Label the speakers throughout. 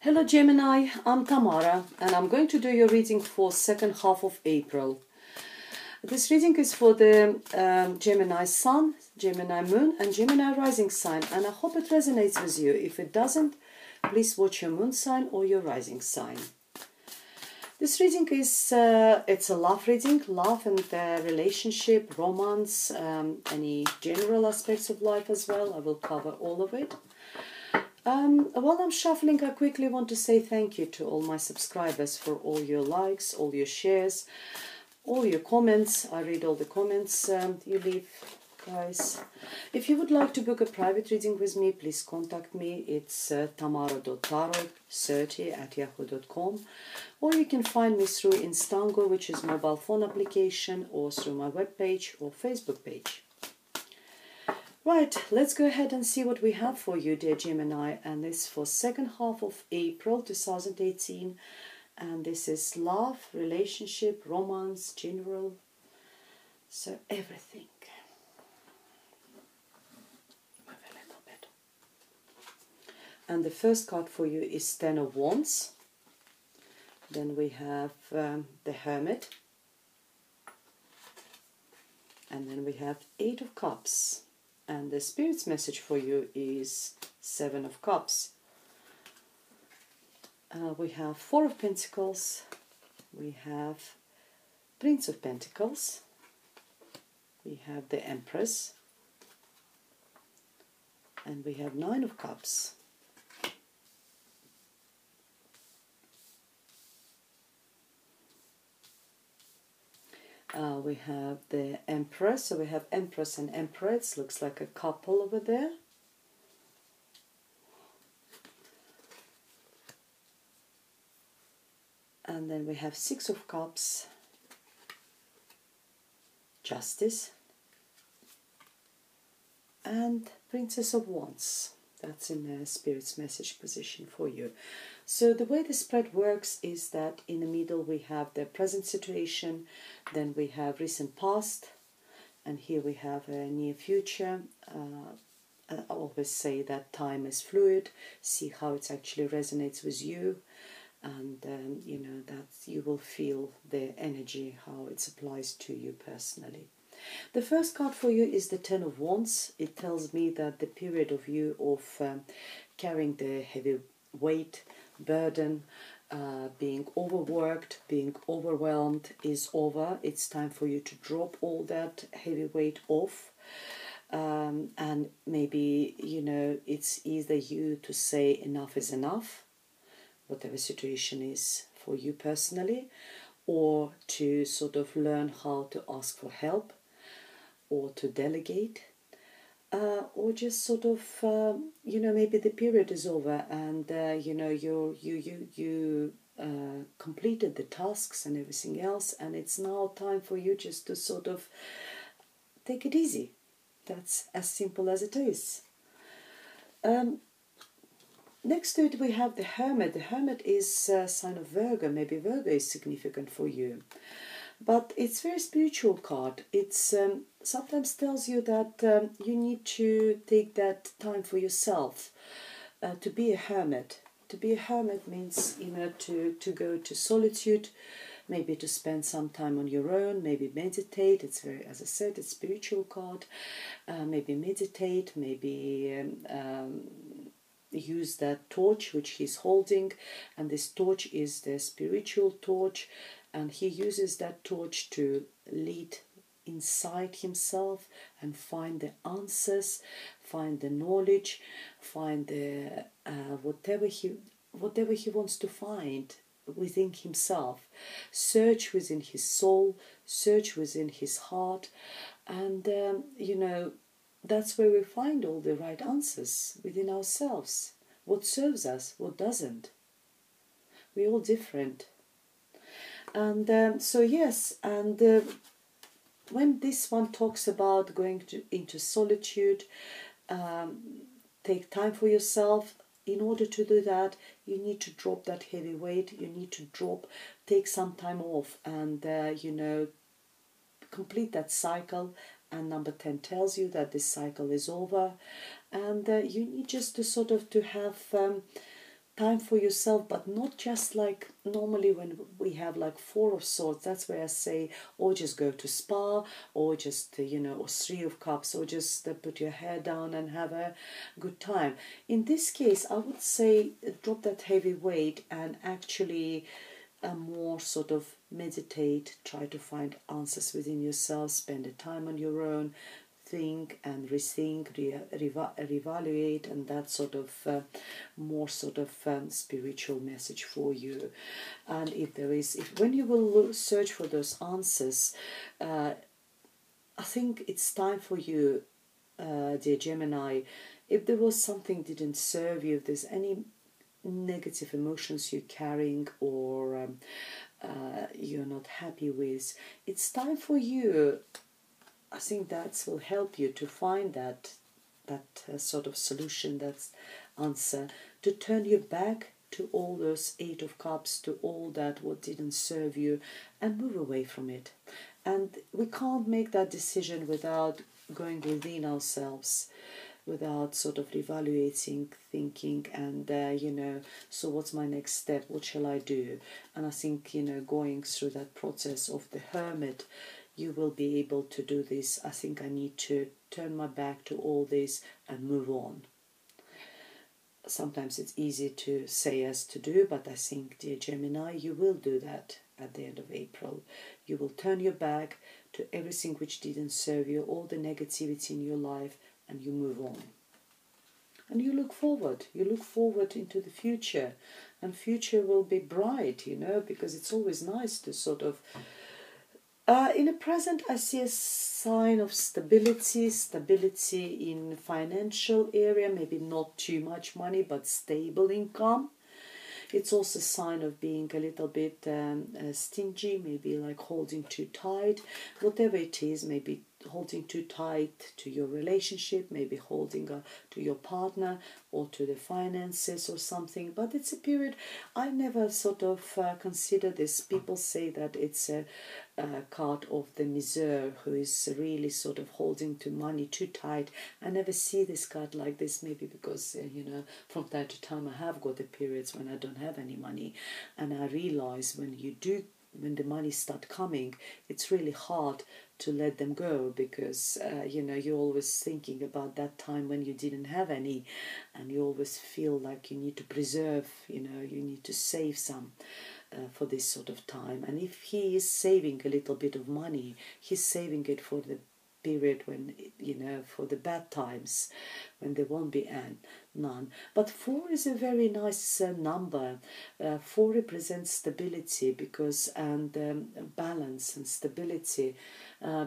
Speaker 1: Hello Gemini, I'm Tamara and I'm going to do your reading for second half of April. This reading is for the Gemini Sun, Gemini Moon and Gemini Rising sign, and I hope it resonates with you. If it doesn't, please watch your Moon sign or your Rising sign. This reading is, it's a love reading, love and relationship, romance, any general aspects of life as well. I will cover all of it. While I'm shuffling, I quickly want to say thank you to all my subscribers for all your likes, all your shares, all your comments. I read all the comments you leave, guys. If you would like to book a private reading with me, please contact me. It's tamara.tarot30@yahoo.com, or you can find me through Instango, which is mobile phone application, or through my webpage or Facebook page. Right, let's go ahead and see what we have for you, dear Gemini, and this for second half of April 2018, and this is love, relationship, romance, general, so everything. Move a little bit. And the first card for you is Ten of Wands. Then we have the Hermit, and then we have Eight of Cups. And the Spirit's message for you is Seven of Cups. We have Four of Pentacles. We have Prince of Pentacles. We have the Empress. And we have Nine of Cups. We have the Empress, so we have Empress and Empress, looks like a couple over there. And then we have Six of Cups, Justice, and Princess of Wands. That's in the Spirit's message position for you. So the way the spread works is that in the middle we have the present situation, then we have recent past, and here we have a near future. I always say that time is fluid. See how it actually resonates with you, and you know that you will feel the energy, how it applies to you personally. The first card for you is the Ten of Wands. It tells me that the period of you of carrying the heavy weight, burden, being overworked, being overwhelmed is over. It's time for you to drop all that heavy weight off. And maybe, you know, it's either you to say enough is enough, whatever situation is for you personally, or to sort of learn how to ask for help, or to delegate, or just sort of, you know, maybe the period is over and, you know, you completed the tasks and everything else, and it's now time for you just to sort of take it easy. That's as simple as it is. Next to it we have the Hermit. The Hermit is a sign of Virgo. Maybe Virgo is significant for you. But it's a very spiritual card. It's sometimes tells you that you need to take that time for yourself, to be a hermit. To be a hermit means, you know, to go to solitude, maybe to spend some time on your own, maybe meditate. It's very, as I said, it's a spiritual card. Maybe meditate, maybe use that torch which he's holding, and this torch is the spiritual torch, and he uses that torch to lead inside himself and find the answers, find the knowledge, find the whatever he wants to find within himself. Search within his soul, search within his heart, and you know, that's where we find all the right answers within ourselves. What serves us, what doesn't. We're all different. And so yes, and when this one talks about going into solitude, take time for yourself. In order to do that, you need to drop that heavy weight. You need to take some time off, and you know, complete that cycle. And number 10 tells you that this cycle is over, and you need just to sort of to have time for yourself, but not just like normally when we have like Four of Swords. That's where I say, or just go to spa, or just or Three of Cups, or just put your hair down and have a good time. In this case, I would say drop that heavy weight and actually more sort of meditate, try to find answers within yourself, spend the time on your own, think and rethink, reevaluate, and that sort of more sort of spiritual message for you. And when you will search for those answers, I think it's time for you, dear Gemini, if there was something didn't serve you, if there's any negative emotions you're carrying or you're not happy with, it's time for you. I think that will help you to find that sort of solution, that answer, to turn your back to all those Eight of Cups, to all that what didn't serve you, and move away from it. And we can't make that decision without going within ourselves, without sort of evaluating, thinking, and so what's my next step, what shall I do? And I think going through that process of the hermit, you will be able to do this. I think I need to turn my back to all this and move on. Sometimes it's easy to say as to do, but I think, dear Gemini, you will do that at the end of April. You will turn your back to everything which didn't serve you, all the negativity in your life, and you move on. And you look forward into the future, and future will be bright, because it's always nice to sort of in the present, I see a sign of stability in financial area, maybe not too much money, but stable income. It's also a sign of being a little bit stingy, maybe like holding too tight, whatever it is, maybe holding too tight to your relationship, maybe holding to your partner or to the finances or something. But it's a period, I never sort of consider this. People say that it's a card of the misère, who is really sort of holding to money too tight. I never see this card like this, maybe because from time to time I have got the periods when I don't have any money, and I realize when the money start coming, it's really hard to let them go, because you're always thinking about that time when you didn't have any, and you always feel like you need to preserve, you need to save some for this sort of time. And if he is saving a little bit of money, he's saving it for the period when, for the bad times, when there won't be none. But 4 is a very nice number. 4 represents stability, and balance and stability,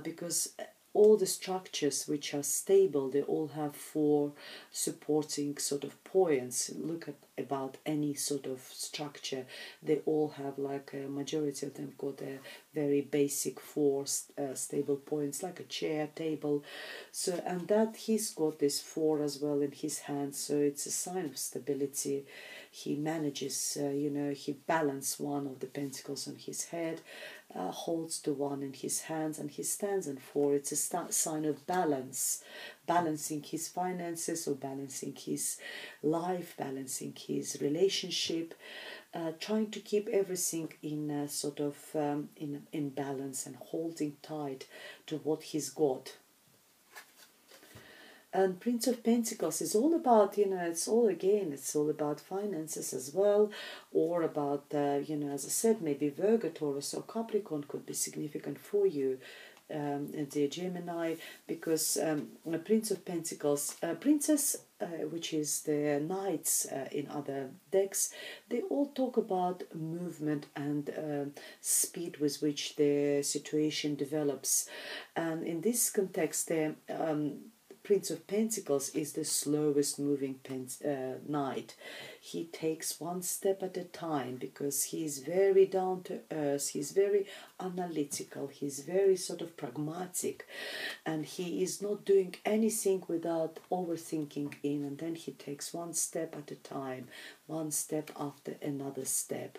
Speaker 1: because all the structures which are stable, they all have 4 supporting sort of points. Look at about any sort of structure, they all have, like a majority of them got a very basic 4 stable points, like a chair, table. So, and that he's got this 4 as well in his hand, so it's a sign of stability. He manages, he balances one of the pentacles on his head, holds the one in his hands, and he stands on 4. It's a sign of balance, balancing his finances, or balancing his life, balancing his relationship, trying to keep everything in sort of in balance, and holding tight to what he's got. And Prince of Pentacles is all about, it's all about finances as well, or about, as I said, maybe Virgo, Taurus or Capricorn could be significant for you, dear Gemini, because Prince of Pentacles, Princess, which is the Knights in other decks, they all talk about movement and speed with which the situation develops. And in this context, the Prince of Pentacles is the slowest moving knight. He takes one step at a time, because he's very down to earth, he's very analytical, he's very sort of pragmatic, and he is not doing anything without overthinking in, and then he takes one step at a time, one step after another step.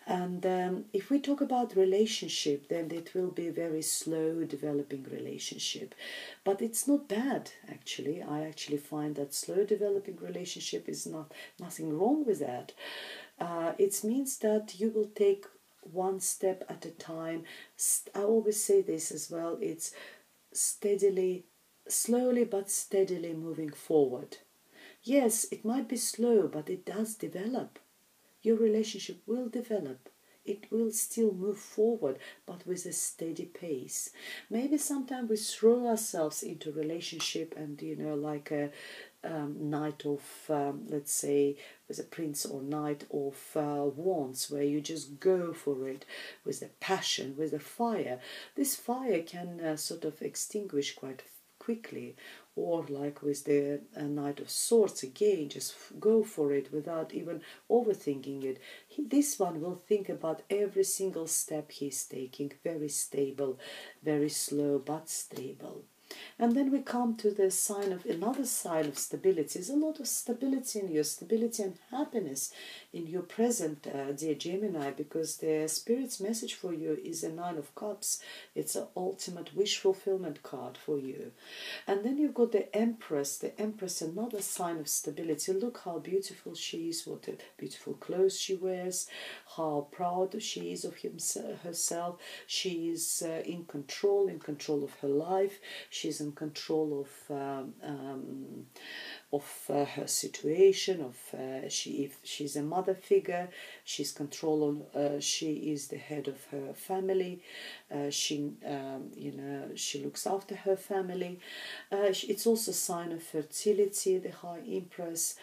Speaker 1: And if we talk about relationship, then it will be a very slow developing relationship. But it's not bad, actually. I actually find that slow developing relationship is nothing wrong with that. It means that you will take one step at a time. I always say this as well, it's steadily, slowly but steadily moving forward. Yes, it might be slow, but it does develop. Your relationship will develop. It will still move forward, but with a steady pace. Maybe sometimes we throw ourselves into relationship and, like a knight of, let's say, with a prince or knight of wands, where you just go for it with a passion, with a fire. This fire can sort of extinguish quite quickly, or like with the Knight of Swords, again, just go for it without even overthinking it. This one will think about every single step he's taking, very stable, very slow but stable. And then we come to the another sign of stability. There's a lot of stability in you, stability and happiness in your present, dear Gemini, because the Spirit's message for you is a Nine of Cups. It's an ultimate wish fulfillment card for you. And then you've got the Empress, another sign of stability. Look how beautiful she is, what beautiful clothes she wears, how proud she is of herself. She is in control of her life. She's in control of her situation. If she's a mother figure, she's she is the head of her family. She looks after her family. It's also a sign of fertility. The High Empress,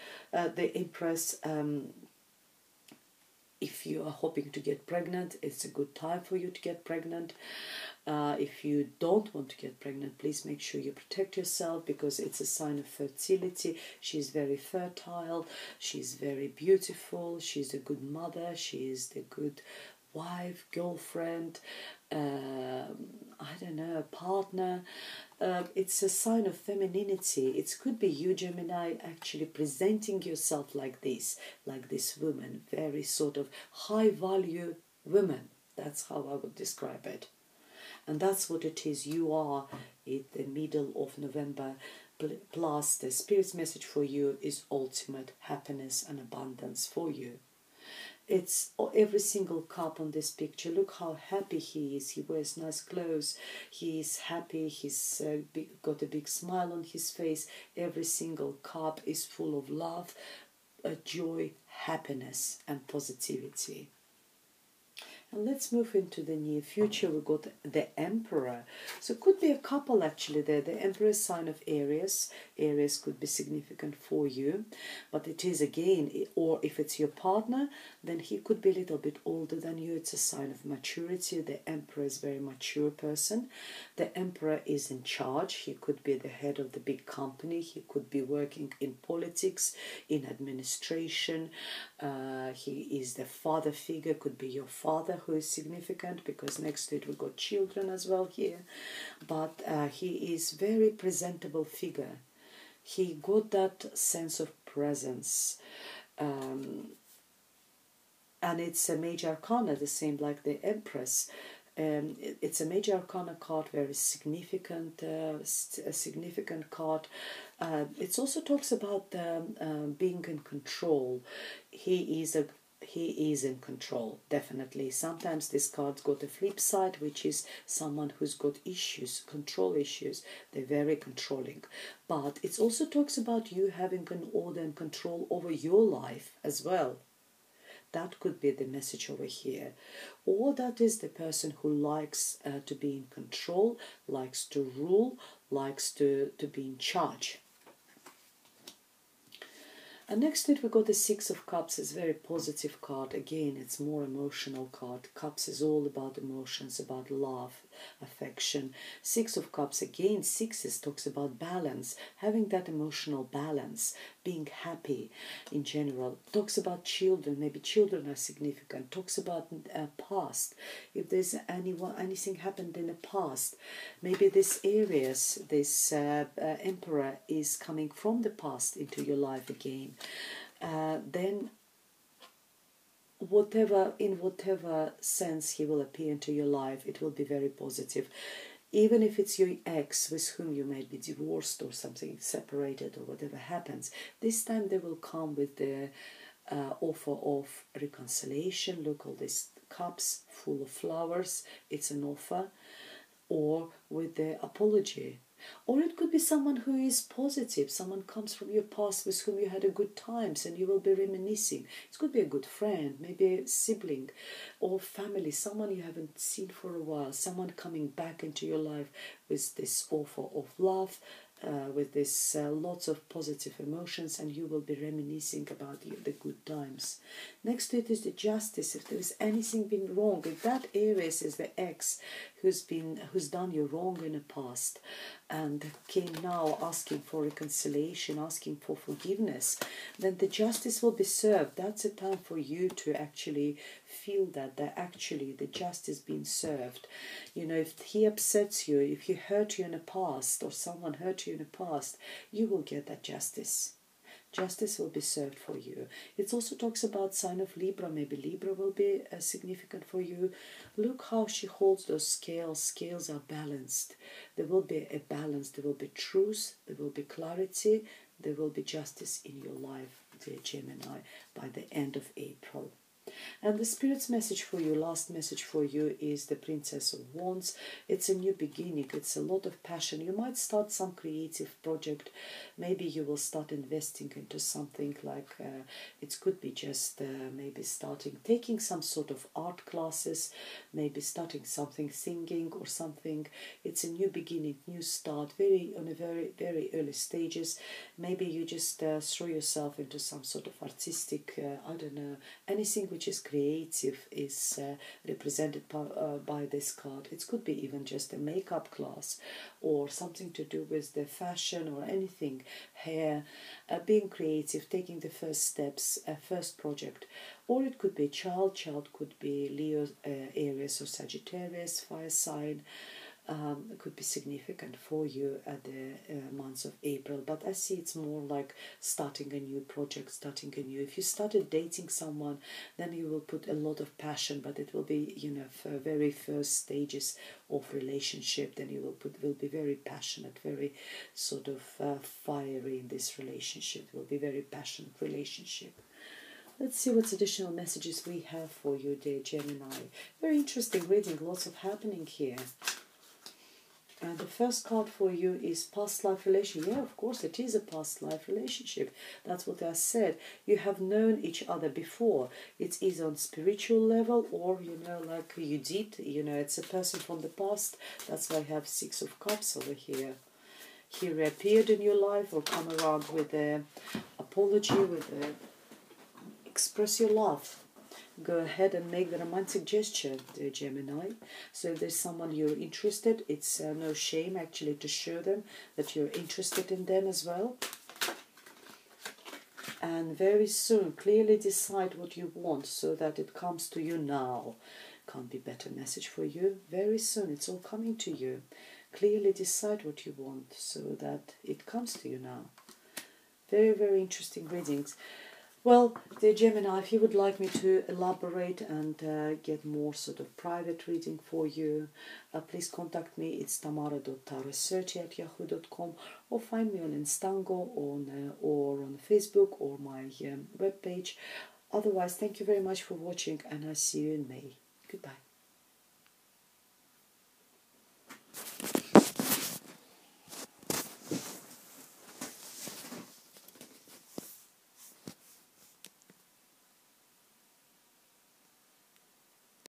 Speaker 1: if you are hoping to get pregnant, it's a good time for you to get pregnant. If you don't want to get pregnant, please make sure you protect yourself, because it's a sign of fertility. She's very fertile, she's very beautiful, she's a good mother, she's the good wife, girlfriend, partner. It's a sign of femininity. It could be you, Gemini, actually presenting yourself like this woman, very sort of high value woman. That's how I would describe it. And that's what it is. You are in the middle of November, plus the Spirit's message for you is ultimate happiness and abundance for you. It's every single cup on this picture. Look how happy he is. He wears nice clothes. He is happy. He's got a big smile on his face. Every single cup is full of love, joy, happiness and positivity. And let's move into the near future. We've got the Emperor. So it could be a couple actually there. The Emperor is sign of Aries. Aries could be significant for you. But it is again, or if it's your partner, then he could be a little bit older than you. It's a sign of maturity. The Emperor is a very mature person. The Emperor is in charge. He could be the head of the big company. He could be working in politics, in administration. He is the father figure. Could be your father, who is significant, because next to it we've got children as well here. But he is very presentable figure. He got that sense of presence. And it's a major arcana, the same like the Empress. It's a major arcana card, very significant, a significant card. It also talks about being in control. He is in control, definitely. Sometimes this card's got a flip side, which is someone who's got issues, control issues. They're very controlling. But it also talks about you having an order and control over your life as well. That could be the message over here. Or that is the person who likes to be in control, likes to rule, likes to be in charge. And next to it we got the Six of Cups. It's a very positive card. Again, it's more emotional card. Cups is all about emotions, about love, affection. Six of Cups, again, sixes talks about balance, having that emotional balance, being happy in general. Talks about children, maybe children are significant. Talks about past. If there's anything happened in the past, maybe this Aries, this Emperor is coming from the past into your life again. Then in whatever sense he will appear into your life, it will be very positive. Even if it's your ex with whom you may be divorced or something, separated or whatever happens, this time they will come with the offer of reconciliation. Look, all these cups full of flowers, it's an offer. Or with the apology. Or it could be someone who is positive, someone comes from your past with whom you had a good times and you will be reminiscing. It could be a good friend, maybe a sibling or family, someone you haven't seen for a while, someone coming back into your life with this offer of love, with this lots of positive emotions, and you will be reminiscing about the good times. Next to it is the justice. If there is anything been wrong, if that Aries is the ex who's done you wrong in the past and came now asking for reconciliation, asking for forgiveness, then the justice will be served. That's a time for you to actually feel that actually the justice being served. You know, if he upsets you, if he hurt you in the past or someone hurt you in the past, you will get that justice. Justice will be served for you. It also talks about sign of Libra. Maybe Libra will be significant for you. Look how she holds those scales. Scales are balanced. There will be a balance. There will be truth. There will be clarity. There will be justice in your life, dear Gemini, by the end of April. And the Spirit's message for you, last message for you, is the Princess of Wands. It's a new beginning. It's a lot of passion. You might start some creative project. Maybe you will start investing into something like, it could be just maybe taking some sort of art classes, maybe starting something, singing or something. It's a new beginning, new start, on a very, very early stages. Maybe you just throw yourself into some sort of artistic, I don't know, anything which is creative is represented by this card. It could be even just a makeup class or something to do with the fashion or anything, hair, being creative, taking the first steps, first project. Or it could be a child could be Leo, Aries or Sagittarius, fire sign. It could be significant for you at the months of April, but I see it's more like starting a new project, if you started dating someone, then you will put a lot of passion, but it will be, you know, for very first stages of relationship, then you will be very passionate, very sort of fiery in this relationship. It will be very passionate relationship. Let's see what additional messages we have for you, dear Gemini. Very interesting reading, lots of happening here. And the first card for you is past life relationship. Yeah, of course, it is a past life relationship. That's what I said. You have known each other before. It's either on spiritual level or, you know, like you did. You know, it's a person from the past. That's why I have Six of Cups over here. He reappeared in your life or come around with an apology, with a express your love. Go ahead and make the romantic gesture, dear Gemini. So if there's someone you're interested, it's no shame actually to show them that you're interested in them as well. And very soon, clearly decide what you want so that it comes to you now. Can't be better message for you. Very soon, it's all coming to you. Clearly decide what you want so that it comes to you now. Very, very interesting readings. Well, dear Gemini, if you would like me to elaborate and get more sort of private reading for you, please contact me. It's tamara.tarosearch@yahoo.com, or find me on Instango or on Facebook or my webpage. Otherwise, thank you very much for watching, and I'll see you in May. Goodbye.